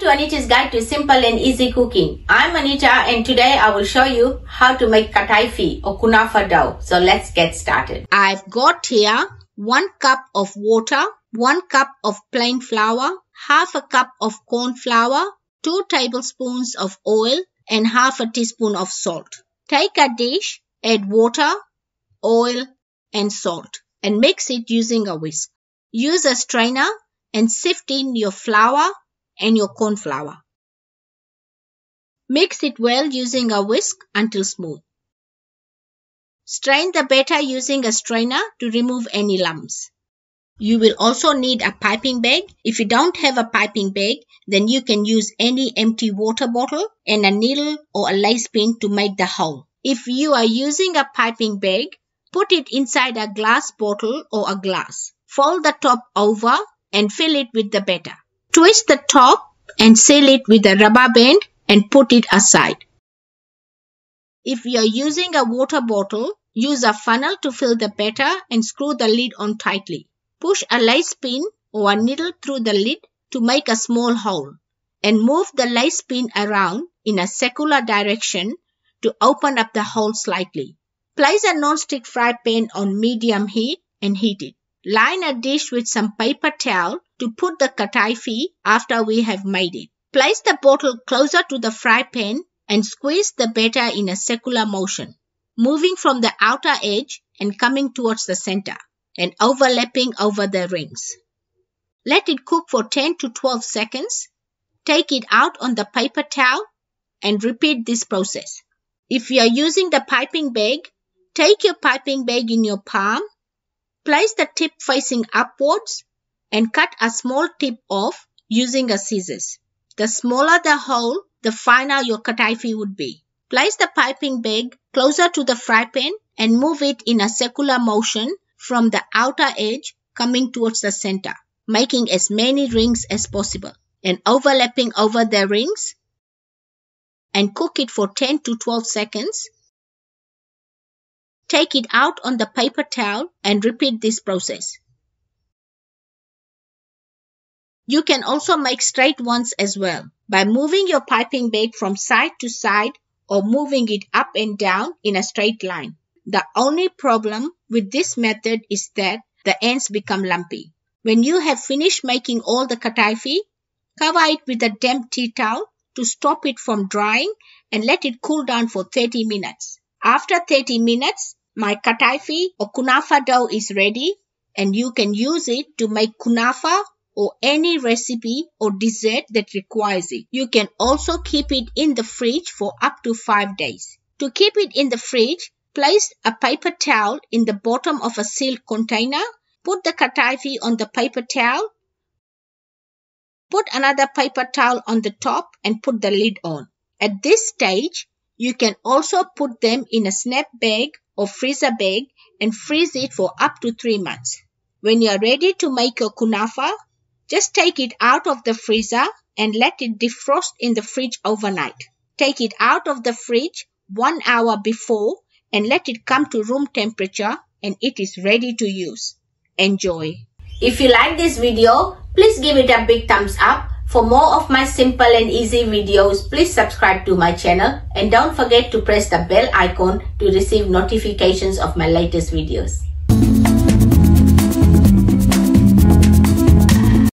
Welcome to Anita's Guide to Simple and Easy Cooking. I'm Anita and today I will show you how to make Kataifi or Kunafa dough. So let's get started. I've got here 1 cup of water, 1 cup of plain flour, half a cup of corn flour, 2 tablespoons of oil and half a teaspoon of salt. Take a dish, add water, oil and salt and mix it using a whisk. Use a strainer and sift in your flour and your corn flour. Mix it well using a whisk until smooth. Strain the batter using a strainer to remove any lumps. You will also need a piping bag. If you don't have a piping bag, then you can use any empty water bottle and a needle or a lace pin to make the hole. If you are using a piping bag, put it inside a glass bottle or a glass. Fold the top over and fill it with the batter. Twist the top and seal it with a rubber band and put it aside. If you are using a water bottle, use a funnel to fill the batter and screw the lid on tightly. Push a lace pin or a needle through the lid to make a small hole and move the lace pin around in a circular direction to open up the hole slightly. Place a non-stick fry pan on medium heat and heat it. Line a dish with some paper towel to put the Kadaifi after we have made it. Place the bottle closer to the fry pan and squeeze the batter in a circular motion, moving from the outer edge and coming towards the center and overlapping over the rings. Let it cook for 10 to 12 seconds. Take it out on the paper towel and repeat this process. If you are using the piping bag, take your piping bag in your palm. Place the tip facing upwards and cut a small tip off using a scissors. The smaller the hole, the finer your Kadaifi would be. Place the piping bag closer to the fry pan and move it in a circular motion from the outer edge coming towards the center, making as many rings as possible and overlapping over the rings, and cook it for 10 to 12 seconds. Take it out on the paper towel and repeat this process. You can also make straight ones as well by moving your piping bag from side to side or moving it up and down in a straight line. The only problem with this method is that the ends become lumpy. When you have finished making all the Kadaifi, cover it with a damp tea towel to stop it from drying and let it cool down for 30 minutes. After 30 minutes, my Kadaifi or Kunafa dough is ready and you can use it to make Kunafa or any recipe or dessert that requires it. You can also keep it in the fridge for up to 5 days. To keep it in the fridge, place a paper towel in the bottom of a sealed container. Put the Kadaifi on the paper towel. Put another paper towel on the top and put the lid on. At this stage, you can also put them in a snap bag or freezer bag and freeze it for up to 3 months. When you are ready to make your Kunafa, just take it out of the freezer and let it defrost in the fridge overnight. Take it out of the fridge 1 hour before and let it come to room temperature and it is ready to use. Enjoy! If you like this video, please give it a big thumbs up. For more of my simple and easy videos, please subscribe to my channel and don't forget to press the bell icon to receive notifications of my latest videos.